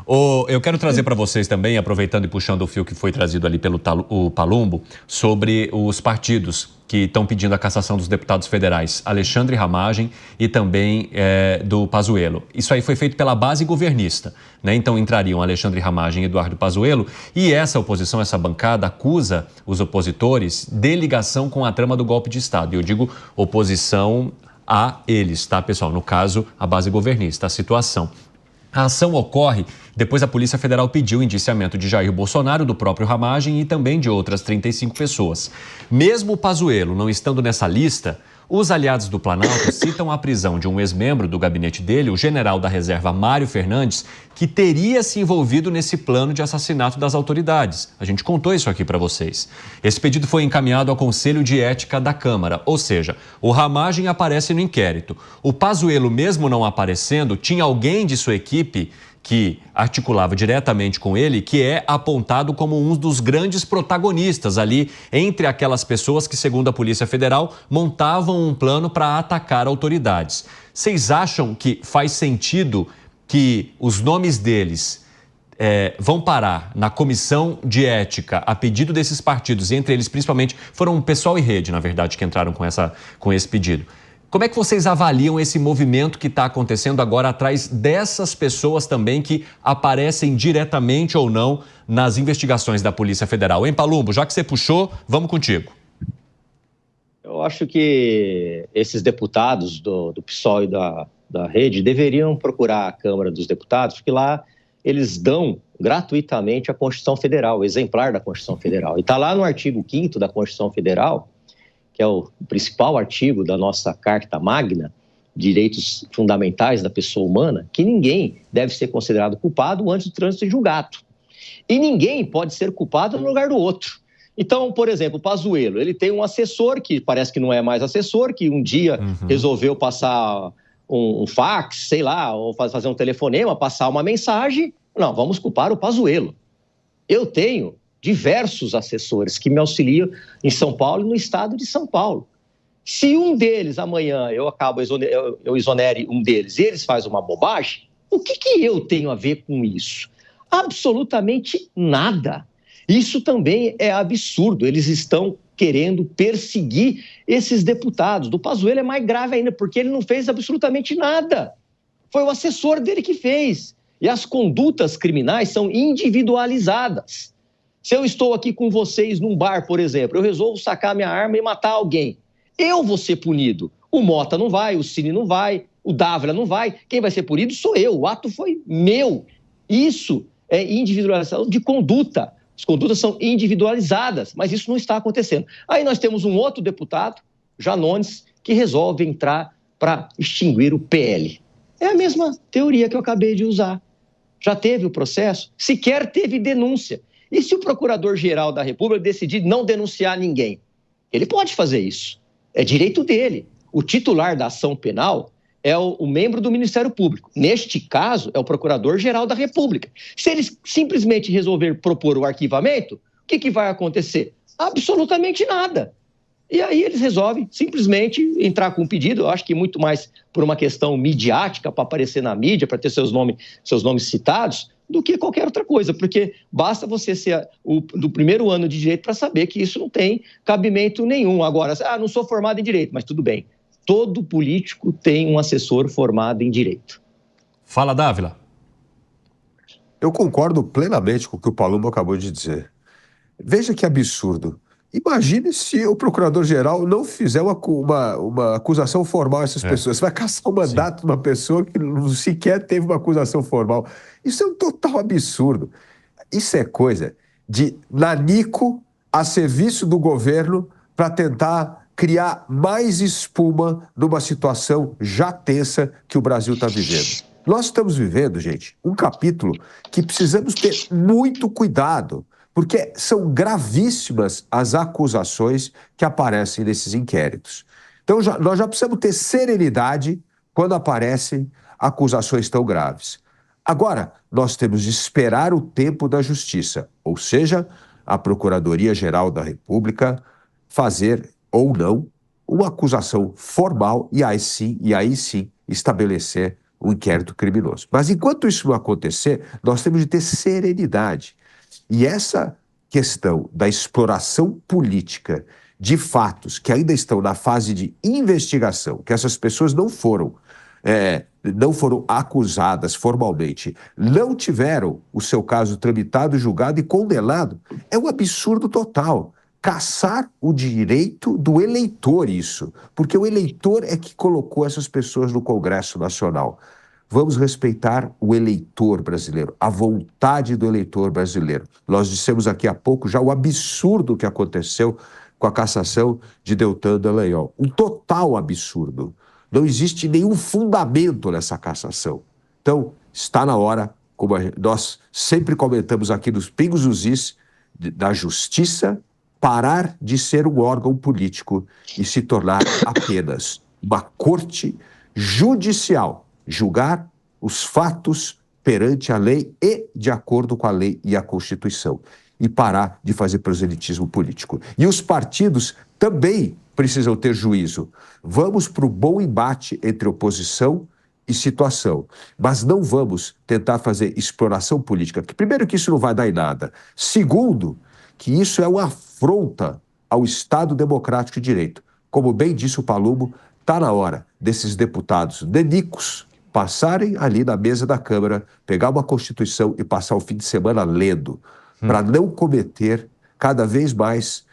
Eu quero trazer para vocês também, aproveitando e puxando o fio que foi trazido ali pelo o Palumbo, sobre os partidos que estão pedindo a cassação dos deputados federais, Alexandre Ramagem e também do Pazuello. Isso aí foi feito pela base governista, né? Então entrariam Alexandre Ramagem e Eduardo Pazuello, e essa oposição, essa bancada, acusa os opositores de ligação com a trama do golpe de Estado. E eu digo oposição a eles, tá, pessoal? No caso, a base governista, a situação. A ação ocorre depois a Polícia Federal pediu o indiciamento de Jair Bolsonaro, do próprio Ramagem e também de outras 35 pessoas. Mesmo o Pazuello não estando nessa lista, os aliados do Planalto citam a prisão de um ex-membro do gabinete dele, o general da reserva Mário Fernandes, que teria se envolvido nesse plano de assassinato das autoridades. A gente contou isso aqui para vocês. Esse pedido foi encaminhado ao Conselho de Ética da Câmara, ou seja, o Ramagem aparece no inquérito. O Pazuello, mesmo não aparecendo, tinha alguém de sua equipe que articulava diretamente com ele, que é apontado como um dos grandes protagonistas ali entre aquelas pessoas que, segundo a Polícia Federal, montavam um plano para atacar autoridades. Vocês acham que faz sentido que os nomes deles vão parar na comissão de ética a pedido desses partidos, e entre eles principalmente foram o Pessoal e Rede, na verdade, que entraram com esse pedido? Como é que vocês avaliam esse movimento que está acontecendo agora atrás dessas pessoas também que aparecem diretamente ou não nas investigações da Polícia Federal? Hein, Palumbo? Já que você puxou, vamos contigo. Eu acho que esses deputados do PSOL e da Rede deveriam procurar a Câmara dos Deputados, porque lá eles dão gratuitamente a Constituição Federal, o exemplar da Constituição Federal. E está lá no artigo 5º da Constituição Federal, que é o principal artigo da nossa Carta Magna, direitos fundamentais da pessoa humana, que ninguém deve ser considerado culpado antes do trânsito em julgado. E ninguém pode ser culpado no lugar do outro. Então, por exemplo, o Pazuello, ele tem um assessor que parece que não é mais assessor, que um dia resolveu passar um fax, sei lá, ou fazer um telefonema, passar uma mensagem. Não, vamos culpar o Pazuello. Eu tenho diversos assessores que me auxiliam em São Paulo e no estado de São Paulo. Se um deles, amanhã, eu exonere um deles e eles fazem uma bobagem, o que eu tenho a ver com isso? Absolutamente nada. Isso também é absurdo. Eles estão querendo perseguir esses deputados. Do Pazuello é mais grave ainda, porque ele não fez absolutamente nada. Foi o assessor dele que fez. E as condutas criminais são individualizadas. Se eu estou aqui com vocês num bar, por exemplo, eu resolvo sacar minha arma e matar alguém, eu vou ser punido. O Mota não vai, o Cine não vai, o Dávila não vai. Quem vai ser punido sou eu. O ato foi meu. Isso é individualização de conduta. As condutas são individualizadas, mas isso não está acontecendo. Aí nós temos um outro deputado, Janones, que resolve entrar para extinguir o PL. É a mesma teoria que eu acabei de usar. Já teve o processo, sequer teve denúncia. E se o Procurador-Geral da República decidir não denunciar ninguém? Ele pode fazer isso. É direito dele. O titular da ação penal é o membro do Ministério Público. Neste caso, é o Procurador-Geral da República. Se eles simplesmente resolver propor o arquivamento, o que vai acontecer? Absolutamente nada. E aí eles resolvem simplesmente entrar com um pedido, eu acho que muito mais por uma questão midiática, para aparecer na mídia, para ter seus nomes citados, do que qualquer outra coisa, porque basta você ser do primeiro ano de direito para saber que isso não tem cabimento nenhum. Agora, não sou formado em direito, mas tudo bem. Todo político tem um assessor formado em direito. Fala, Dávila. Eu concordo plenamente com o que o Palumbo acabou de dizer. Veja que absurdo. Imagine se o procurador-geral não fizer uma acusação formal a essas pessoas. Você vai caçar o mandato de uma pessoa que sequer teve uma acusação formal. Isso é um total absurdo. Isso é coisa de nanico a serviço do governo para tentar criar mais espuma numa situação já tensa que o Brasil está vivendo. Nós estamos vivendo, gente, um capítulo que precisamos ter muito cuidado, porque são gravíssimas as acusações que aparecem nesses inquéritos. Então, nós já precisamos ter serenidade quando aparecem acusações tão graves. Agora, nós temos de esperar o tempo da justiça, ou seja, a Procuradoria-Geral da República fazer ou não uma acusação formal e aí sim estabelecer um inquérito criminoso. Mas enquanto isso não acontecer, nós temos de ter serenidade. E essa questão da exploração política de fatos que ainda estão na fase de investigação, que essas pessoas não foram acusadas formalmente, não tiveram o seu caso tramitado, julgado e condenado, é um absurdo total. Caçar o direito do eleitor, isso, porque o eleitor é que colocou essas pessoas no Congresso Nacional. Vamos respeitar o eleitor brasileiro, a vontade do eleitor brasileiro. Nós dissemos aqui há pouco já o absurdo que aconteceu com a cassação de Deltan Dallagnol. Um total absurdo. Não existe nenhum fundamento nessa cassação. Então, está na hora, como nós sempre comentamos aqui nos Pingos nos Is, da justiça parar de ser um órgão político e se tornar apenas uma corte judicial, julgar os fatos perante a lei e de acordo com a lei e a Constituição, e parar de fazer proselitismo político. E os partidos também precisam ter juízo. Vamos para o bom embate entre oposição e situação, mas não vamos tentar fazer exploração política. Primeiro, que isso não vai dar em nada. Segundo, que isso é uma afronta ao Estado Democrático de Direito. Como bem disse o Palumbo, está na hora desses deputados denicos passarem ali na mesa da Câmara, pegar uma Constituição e passar o fim de semana lendo, para não cometer cada vez mais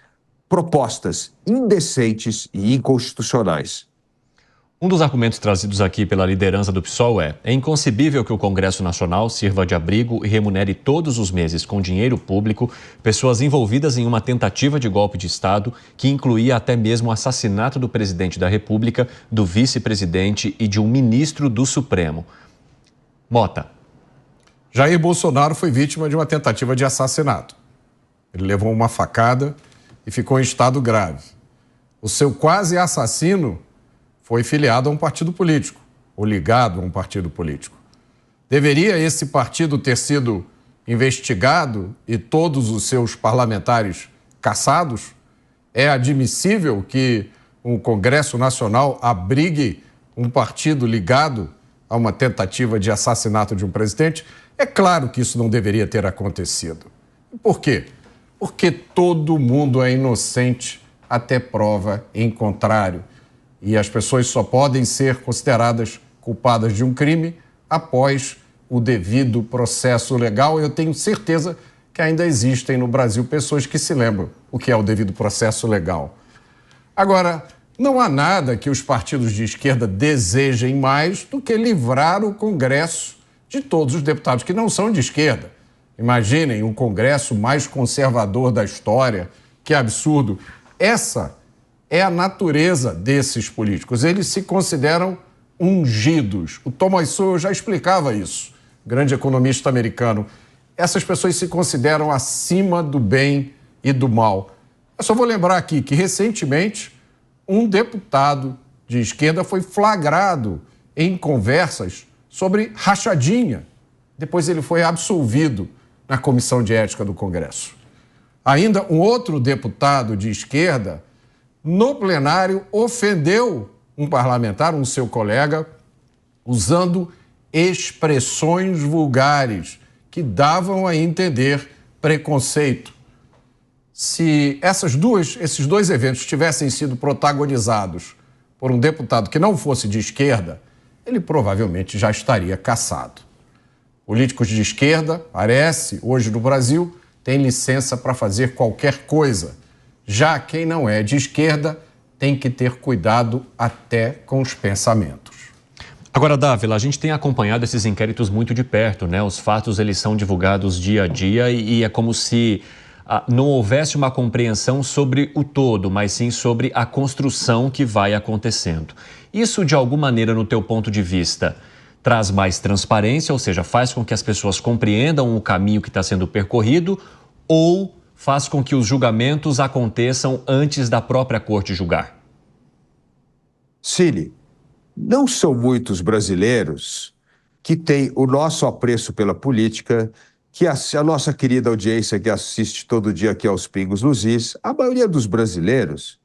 propostas indecentes e inconstitucionais. Um dos argumentos trazidos aqui pela liderança do PSOL é inconcebível que o Congresso Nacional sirva de abrigo e remunere todos os meses com dinheiro público pessoas envolvidas em uma tentativa de golpe de Estado que incluía até mesmo o assassinato do presidente da República, do vice-presidente e de um ministro do Supremo. Mota. Jair Bolsonaro foi vítima de uma tentativa de assassinato. Ele levou uma facada e ficou em estado grave. O seu quase assassino foi filiado a um partido político, ou ligado a um partido político. Deveria esse partido ter sido investigado e todos os seus parlamentares cassados? É admissível que um Congresso Nacional abrigue um partido ligado a uma tentativa de assassinato de um presidente? É claro que isso não deveria ter acontecido. Por quê? Porque todo mundo é inocente até prova em contrário. E as pessoas só podem ser consideradas culpadas de um crime após o devido processo legal. Eu tenho certeza que ainda existem no Brasil pessoas que se lembram o que é o devido processo legal. Agora, não há nada que os partidos de esquerda desejem mais do que livrar o Congresso de todos os deputados que não são de esquerda. Imaginem um Congresso mais conservador da história. Que absurdo. Essa é a natureza desses políticos. Eles se consideram ungidos. O Thomas Sowell já explicava isso, grande economista americano. Essas pessoas se consideram acima do bem e do mal. Eu só vou lembrar aqui que, recentemente, um deputado de esquerda foi flagrado em conversas sobre rachadinha. Depois ele foi absolvido na Comissão de Ética do Congresso. Ainda um outro deputado de esquerda, no plenário, ofendeu um parlamentar, um seu colega, usando expressões vulgares que davam a entender preconceito. Se esses dois eventos tivessem sido protagonizados por um deputado que não fosse de esquerda, ele provavelmente já estaria cassado. Políticos de esquerda, parece, hoje no Brasil, têm licença para fazer qualquer coisa. Já quem não é de esquerda tem que ter cuidado até com os pensamentos. Agora, Dávila, a gente tem acompanhado esses inquéritos muito de perto, né? Os fatos, eles são divulgados dia a dia e é como se não houvesse uma compreensão sobre o todo, mas sim sobre a construção que vai acontecendo. Isso, de alguma maneira, no teu ponto de vista, traz mais transparência, ou seja, faz com que as pessoas compreendam o caminho que está sendo percorrido, ou faz com que os julgamentos aconteçam antes da própria corte julgar? Cine, não são muitos brasileiros que têm o nosso apreço pela política, que a nossa querida audiência que assiste todo dia aqui aos Pingos nos Is, a maioria dos brasileiros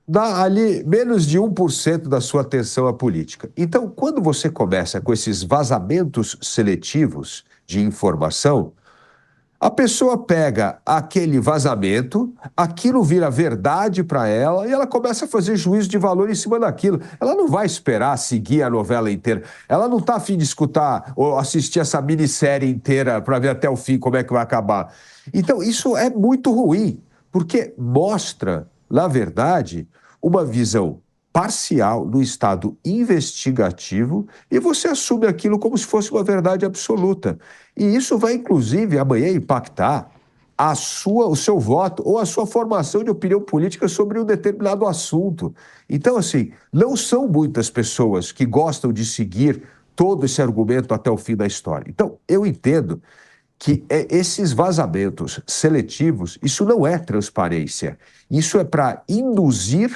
dá ali menos de 1% da sua atenção à política. Então, quando você começa com esses vazamentos seletivos de informação, a pessoa pega aquele vazamento, aquilo vira verdade para ela e ela começa a fazer juízo de valor em cima daquilo. Ela não vai esperar seguir a novela inteira. Ela não está a fim de escutar ou assistir essa minissérie inteira para ver até o fim como é que vai acabar. Então, isso é muito ruim, porque mostra, na verdade, uma visão parcial do estado investigativo e você assume aquilo como se fosse uma verdade absoluta. E isso vai, inclusive, amanhã impactar o seu voto ou a sua formação de opinião política sobre um determinado assunto. Então, assim, não são muitas pessoas que gostam de seguir todo esse argumento até o fim da história. Então, eu entendo que esses vazamentos seletivos, isso não é transparência. Isso é para induzir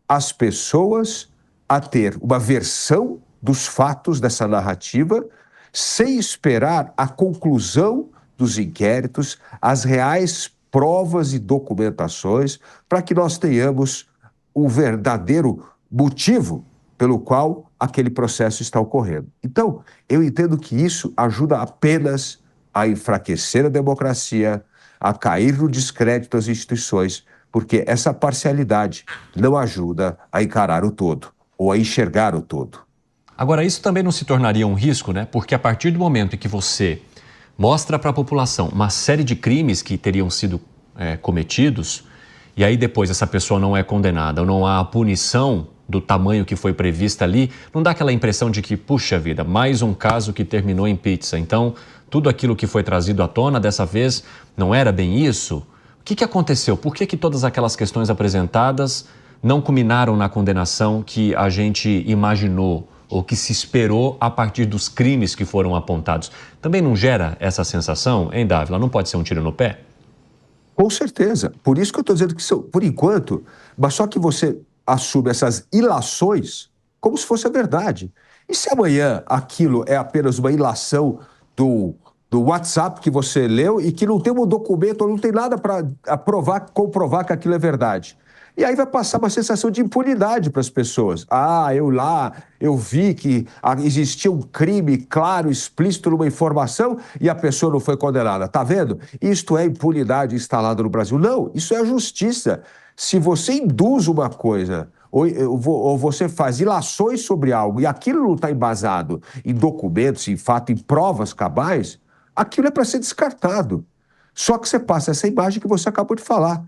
as pessoas a ter uma versão dos fatos dessa narrativa sem esperar a conclusão dos inquéritos, as reais provas e documentações, para que nós tenhamos o verdadeiro motivo pelo qual aquele processo está ocorrendo. Então, eu entendo que isso ajuda apenas a enfraquecer a democracia, a cair no descrédito das instituições, porque essa parcialidade não ajuda a encarar o todo ou a enxergar o todo. Agora, isso também não se tornaria um risco, né? Porque a partir do momento em que você mostra para a população uma série de crimes que teriam sido cometidos, e aí depois essa pessoa não é condenada, ou não há a punição do tamanho que foi prevista ali, não dá aquela impressão de que, puxa vida, mais um caso que terminou em pizza. Então, tudo aquilo que foi trazido à tona dessa vez não era bem isso? O que aconteceu? Por que todas aquelas questões apresentadas não culminaram na condenação que a gente imaginou ou que se esperou a partir dos crimes que foram apontados? Também não gera essa sensação, hein, Dávila? Não pode ser um tiro no pé? Com certeza. Por isso que eu estou dizendo que, por enquanto, mas só que você assume essas ilações como se fosse a verdade. E se amanhã aquilo é apenas uma ilação do WhatsApp que você leu e que não tem um documento ou não tem nada para comprovar que aquilo é verdade? E aí vai passar uma sensação de impunidade para as pessoas. Eu vi que existia um crime claro, explícito numa informação e a pessoa não foi condenada. Tá vendo? Isto é impunidade instalada no Brasil. Não, isso é a justiça. Se você induz uma coisa ou você faz ilações sobre algo e aquilo não está embasado em documentos, em fato, em provas cabais, aquilo é para ser descartado. Só que você passa essa imagem que você acabou de falar.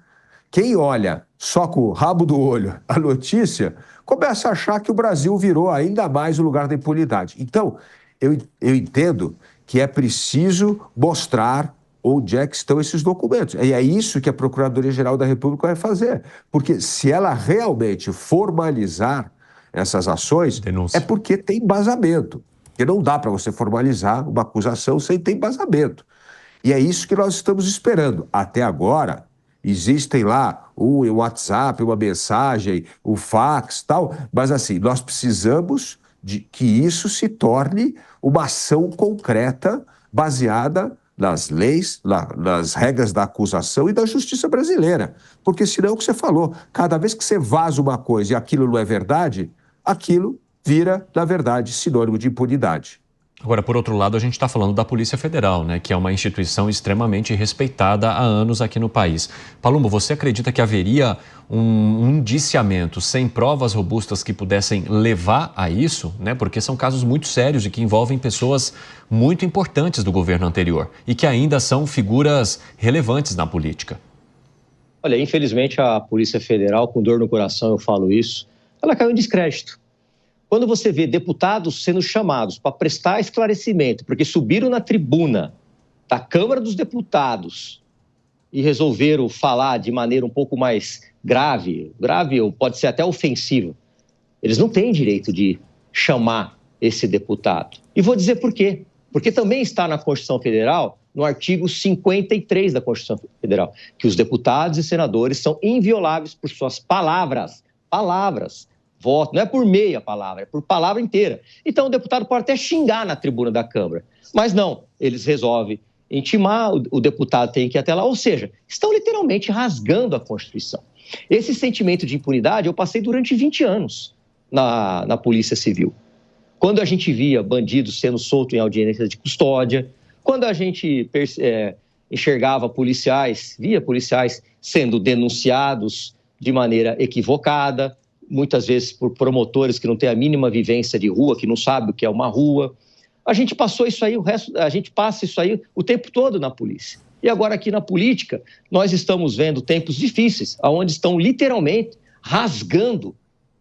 Quem olha só com o rabo do olho a notícia, começa a achar que o Brasil virou ainda mais o lugar da impunidade. Então, eu entendo que é preciso mostrar onde é que estão esses documentos. E é isso que a Procuradoria-Geral da República vai fazer. Porque se ela realmente formalizar essas ações, denúncia, é porque tem embasamento. Porque não dá para você formalizar uma acusação sem ter embasamento. E é isso que nós estamos esperando. Até agora, existem lá o WhatsApp, uma mensagem, o fax, tal, mas assim, nós precisamos de que isso se torne uma ação concreta baseada nas leis, nas regras da acusação e da justiça brasileira. Porque senão é o que você falou, cada vez que você vaza uma coisa e aquilo não é verdade, aquilo vira, na verdade, sinônimo de impunidade. Agora, por outro lado, a gente está falando da Polícia Federal, né, que é uma instituição extremamente respeitada há anos aqui no país. Palumbo, você acredita que haveria um indiciamento sem provas robustas que pudessem levar a isso? Né? Porque são casos muito sérios e que envolvem pessoas muito importantes do governo anterior e que ainda são figuras relevantes na política. Olha, infelizmente a Polícia Federal, com dor no coração eu falo isso, ela caiu em descrédito. Quando você vê deputados sendo chamados para prestar esclarecimento, porque subiram na tribuna da Câmara dos Deputados e resolveram falar de maneira um pouco mais grave ou pode ser até ofensiva, eles não têm direito de chamar esse deputado. E vou dizer por quê. Porque também está na Constituição Federal, no artigo 53 da Constituição Federal, que os deputados e senadores são invioláveis por suas palavras. Voto, não é por meia palavra, é por palavra inteira. Então o deputado pode até xingar na tribuna da Câmara, mas não, eles resolvem intimar, o deputado tem que ir até lá, ou seja, estão literalmente rasgando a Constituição. Esse sentimento de impunidade eu passei durante 20 anos na Polícia Civil. Quando a gente via bandidos sendo soltos em audiência de custódia, quando a gente enxergava via policiais sendo denunciados de maneira equivocada, muitas vezes por promotores que não têm a mínima vivência de rua, que não sabem o que é uma rua. A gente passou isso aí, a gente passa isso aí o tempo todo na polícia. E agora aqui na política, nós estamos vendo tempos difíceis, onde estão literalmente rasgando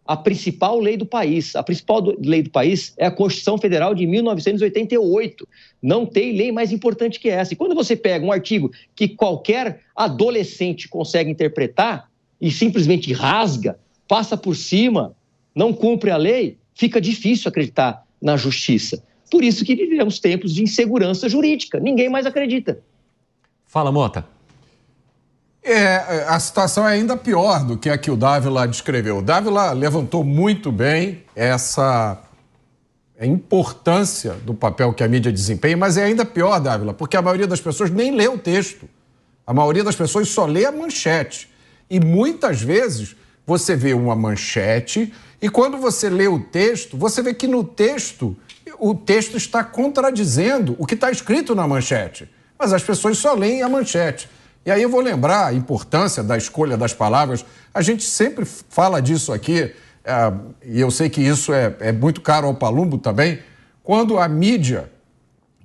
a principal lei do país. A principal lei do país é a Constituição Federal de 1988. Não tem lei mais importante que essa. E quando você pega um artigo que qualquer adolescente consegue interpretar e simplesmente rasga, passa por cima, não cumpre a lei, fica difícil acreditar na justiça. Por isso que vivemos tempos de insegurança jurídica. Ninguém mais acredita. Fala, Mota. A situação é ainda pior do que a que o Dávila descreveu. O Dávila levantou muito bem essa importância do papel que a mídia desempenha, mas é ainda pior, Dávila, porque a maioria das pessoas nem lê o texto. A maioria das pessoas só lê a manchete. E muitas vezes você vê uma manchete e quando você lê o texto, você vê que no texto, o texto está contradizendo o que está escrito na manchete. Mas as pessoas só leem a manchete. E aí eu vou lembrar a importância da escolha das palavras. A gente sempre fala disso aqui, e eu sei que isso é muito caro ao Palumbo também, quando a mídia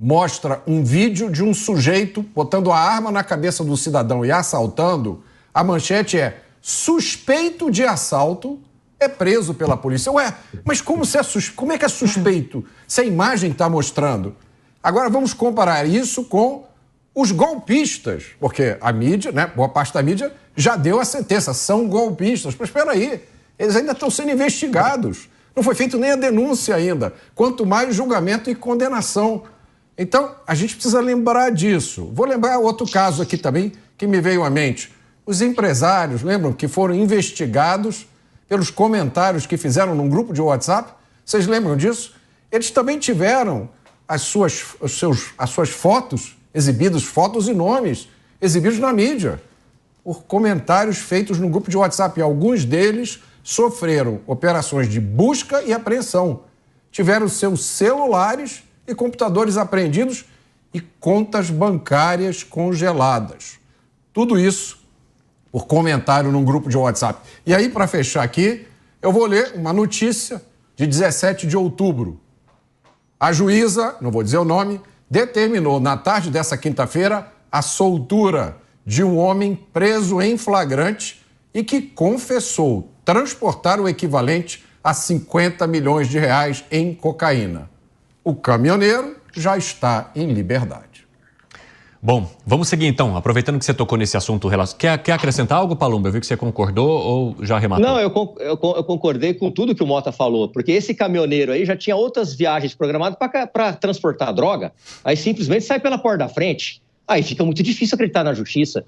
mostra um vídeo de um sujeito botando a arma na cabeça do cidadão e assaltando, a manchete é: suspeito de assalto é preso pela polícia. Ué, mas como é que é suspeito se a imagem está mostrando? Agora vamos comparar isso com os golpistas, porque a mídia, né, boa parte da mídia já deu a sentença, são golpistas. Mas espera aí, eles ainda estão sendo investigados. Não foi feita nem a denúncia ainda, quanto mais julgamento e condenação. Então, a gente precisa lembrar disso. Vou lembrar outro caso aqui também que me veio à mente. Os empresários, lembram que foram investigados pelos comentários que fizeram num grupo de WhatsApp? Vocês lembram disso? Eles também tiveram as suas fotos exibidos, fotos e nomes exibidos na mídia, por comentários feitos no grupo de WhatsApp. E alguns deles sofreram operações de busca e apreensão. Tiveram seus celulares e computadores apreendidos e contas bancárias congeladas. Tudo isso por comentário num grupo de WhatsApp. E aí, para fechar aqui, eu vou ler uma notícia de 17 de outubro. A juíza, não vou dizer o nome, determinou na tarde dessa quinta-feira a soltura de um homem preso em flagrante e que confessou transportar o equivalente a 50 milhões de reais em cocaína. O caminhoneiro já está em liberdade. Bom, vamos seguir então, aproveitando que você tocou nesse assunto. Quer acrescentar algo, Palumbo? Eu vi que você concordou ou já arrematou? Não, eu concordei com tudo que o Mota falou, porque esse caminhoneiro aí já tinha outras viagens programadas para transportar droga, aí simplesmente sai pela porta da frente. Aí fica muito difícil acreditar na justiça.